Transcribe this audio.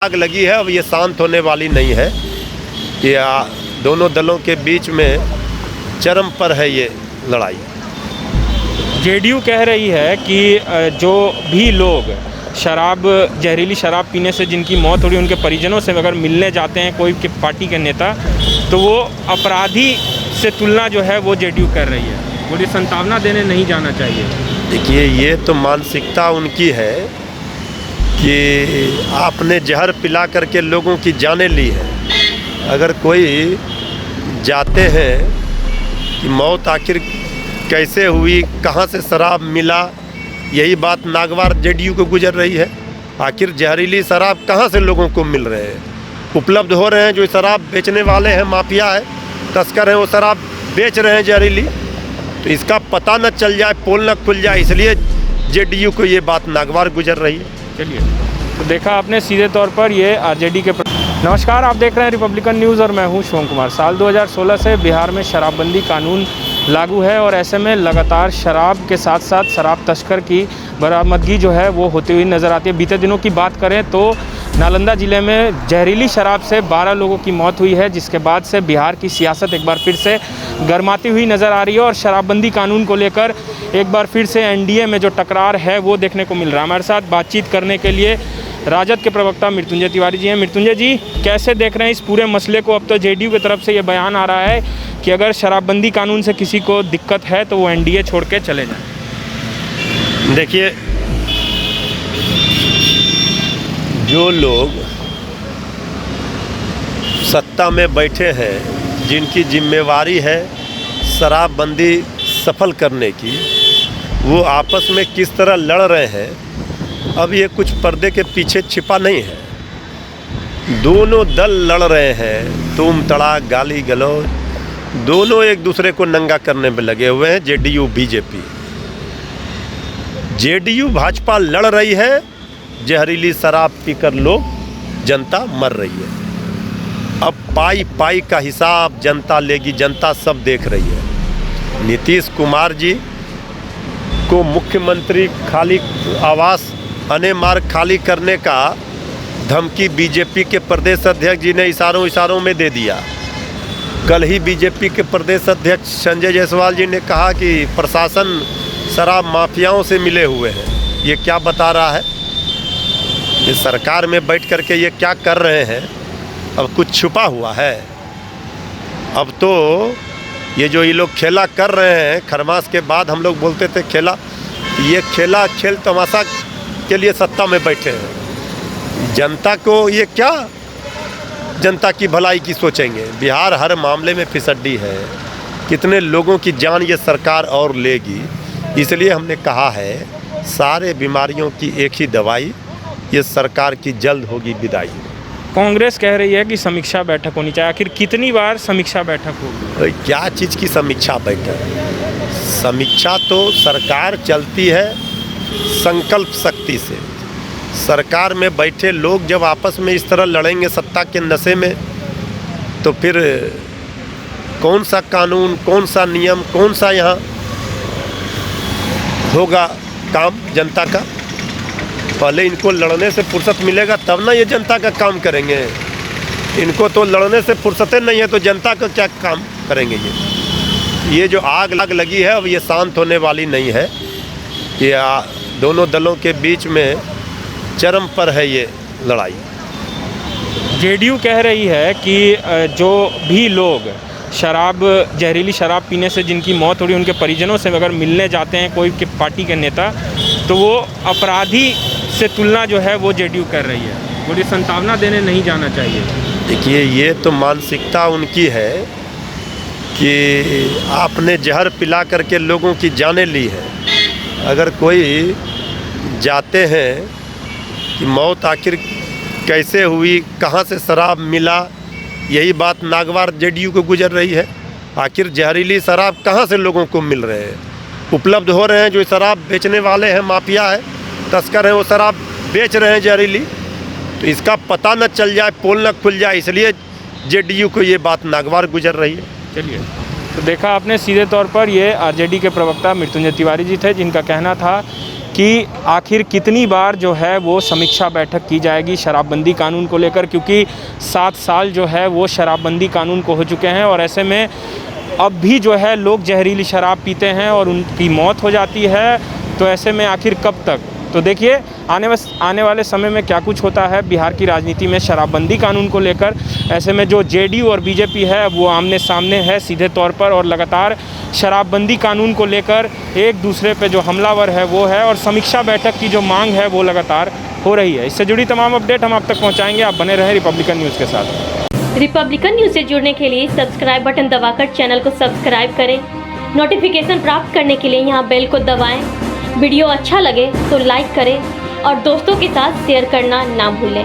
आग लगी है, अब ये शांत होने वाली नहीं है। ये दोनों दलों के बीच में चरम पर है ये लड़ाई। जेडीयू कह रही है कि जो भी लोग जहरीली शराब पीने से जिनकी मौत हो रही है उनके परिजनों से अगर मिलने जाते हैं कोई पार्टी के नेता, तो वो अपराधी से तुलना जो है वो जेडीयू कर रही है। वो सांत्वना देने नहीं जाना चाहिए। देखिए, ये तो मानसिकता उनकी है कि आपने जहर पिला करके लोगों की जानें ली है। अगर कोई जाते हैं कि मौत आखिर कैसे हुई, कहाँ से शराब मिला, यही बात नागवार जेडीयू को गुजर रही है। आखिर जहरीली शराब कहाँ से लोगों को मिल रहे हैं, उपलब्ध हो रहे हैं। जो शराब बेचने वाले हैं, माफिया है, तस्कर हैं, वो शराब बेच रहे हैं जहरीली। तो इसका पता न चल जाए, पोल न खुल जाए, इसलिए जेडीयू को ये बात नागवार गुजर रही है। चलिए, तो देखा आपने सीधे तौर पर ये आरजेडी के। नमस्कार, आप देख रहे हैं रिपब्लिकन न्यूज़ और मैं हूं शिवम कुमार। साल 2016 से बिहार में शराबबंदी कानून लागू है और ऐसे में लगातार शराब के साथ साथ शराब तस्कर की बरामदगी जो है वो होती हुई नज़र आती है। बीते दिनों की बात करें तो नालंदा ज़िले में जहरीली शराब से 12 लोगों की मौत हुई है, जिसके बाद से बिहार की सियासत एक बार फिर से गर्माती हुई नज़र आ रही है और शराबबंदी कानून को लेकर एक बार फिर से एनडीए में जो टकरार है वो देखने को मिल रहा है। हमारे साथ बातचीत करने के लिए राजद के प्रवक्ता मृत्युंजय तिवारी जी हैं। मृत्युंजय जी, कैसे देख रहे हैं इस पूरे मसले को? अब तो जेडीयू की तरफ से ये बयान आ रहा है कि अगर शराबबंदी कानून से किसी को दिक्कत है तो वो एनडीए छोड़ के चले जाएं। देखिए, जो लोग सत्ता में बैठे हैं, जिनकी जिम्मेवारी है शराबबंदी सफल करने की, वो आपस में किस तरह लड़ रहे हैं, अब ये कुछ पर्दे के पीछे छिपा नहीं है। दोनों दल लड़ रहे हैं, तुम तड़ाक, गाली गलौज, दोनों एक दूसरे को नंगा करने में लगे हुए हैं। जेडीयू बीजेपी, जेडीयू भाजपा लड़ रही है, जहरीली शराब पीकर लोग, जनता मर रही है। अब पाई पाई का हिसाब जनता लेगी, जनता सब देख रही है। नीतीश कुमार जी को मुख्यमंत्री खाली आवास अने मार्ग खाली करने का धमकी बीजेपी के प्रदेश अध्यक्ष जी ने इशारों में दे दिया। कल ही बीजेपी के प्रदेश अध्यक्ष संजय जायसवाल जी ने कहा कि प्रशासन शराब माफियाओं से मिले हुए हैं। ये क्या बता रहा है? ये सरकार में बैठ करके ये क्या कर रहे हैं? अब कुछ छुपा हुआ है? अब तो ये जो ये लोग खेला कर रहे हैं, खरमास के बाद हम लोग बोलते थे खेला, ये खेला खेल तमाशा के लिए सत्ता में बैठे हैं। जनता को ये क्या, जनता की भलाई की सोचेंगे? बिहार हर मामले में फिसड्डी है, कितने लोगों की जान ये सरकार और लेगी। इसलिए हमने कहा है सारे बीमारियों की एक ही दवाई, ये सरकार की जल्द होगी विदाई। कांग्रेस कह रही है कि समीक्षा बैठक होनी चाहिए। आखिर कितनी बार समीक्षा बैठक होगी? क्या चीज़ की समीक्षा बैठक? समीक्षा तो सरकार चलती है संकल्प शक्ति से। सरकार में बैठे लोग जब आपस में इस तरह लड़ेंगे सत्ता के नशे में, तो फिर कौन सा कानून, कौन सा नियम, कौन सा यहाँ होगा काम जनता का? पहले इनको लड़ने से फुर्सत मिलेगा तब ना ये जनता का काम करेंगे। इनको तो लड़ने से फुर्सतें नहीं है, तो जनता का क्या काम करेंगे? ये जो आग लगी है, अब ये शांत होने वाली नहीं है। ये दोनों दलों के बीच में चरम पर है ये लड़ाई। जेडीयू कह रही है कि जो भी लोग जहरीली शराब पीने से जिनकी मौत हो रही है उनके परिजनों से अगर मिलने जाते हैं कोई पार्टी के नेता, तो वो अपराधी से तुलना जो है वो जेडीयू कर रही है। वो सांत्वना देने नहीं जाना चाहिए। देखिए, ये तो मानसिकता उनकी है कि आपने जहर पिला करके लोगों की जानें ली है। अगर कोई जाते हैं कि मौत आखिर कैसे हुई, कहाँ से शराब मिला, यही बात नागवार जेडीयू को गुजर रही है। आखिर जहरीली शराब कहाँ से लोगों को मिल रहे हैं, उपलब्ध हो रहे हैं। जो शराब बेचने वाले हैं, माफिया है, तस्कर हैं, वो शराब बेच रहे हैं जहरीली। तो इसका पता न चल जाए, पोल न खुल जाए, इसलिए जेडीयू को ये बात नागवार गुजर रही है। चलिए, तो देखा आपने सीधे तौर पर ये आरजेडी के प्रवक्ता मृत्युंजय तिवारी जी थे, जिनका कहना था कि आखिर कितनी बार जो है वो समीक्षा बैठक की जाएगी शराबबंदी कानून को लेकर, क्योंकि 7 साल जो है वो शराबबंदी कानून को हो चुके हैं और ऐसे में अब भी जो है लोग जहरीली शराब पीते हैं और उनकी मौत हो जाती है। तो ऐसे में आखिर कब तक? तो देखिए आने वाले समय में क्या कुछ होता है बिहार की राजनीति में शराबबंदी कानून को लेकर। ऐसे में जो जेडीयू और बीजेपी है वो आमने सामने है सीधे तौर पर और लगातार शराबबंदी कानून को लेकर एक दूसरे पे जो हमलावर है वो है और समीक्षा बैठक की जो मांग है वो लगातार हो रही है। इससे जुड़ी तमाम अपडेट हम आप तक पहुँचाएँगे। आप बने रहें रिपब्लिकन न्यूज़ के साथ। रिपब्लिकन न्यूज़ से जुड़ने के लिए सब्सक्राइब बटन दबाकर चैनल को सब्सक्राइब करें। नोटिफिकेशन प्राप्त करने के लिए यहाँ बेल को दबाएं। वीडियो अच्छा लगे तो लाइक करें और दोस्तों के साथ शेयर करना ना भूलें।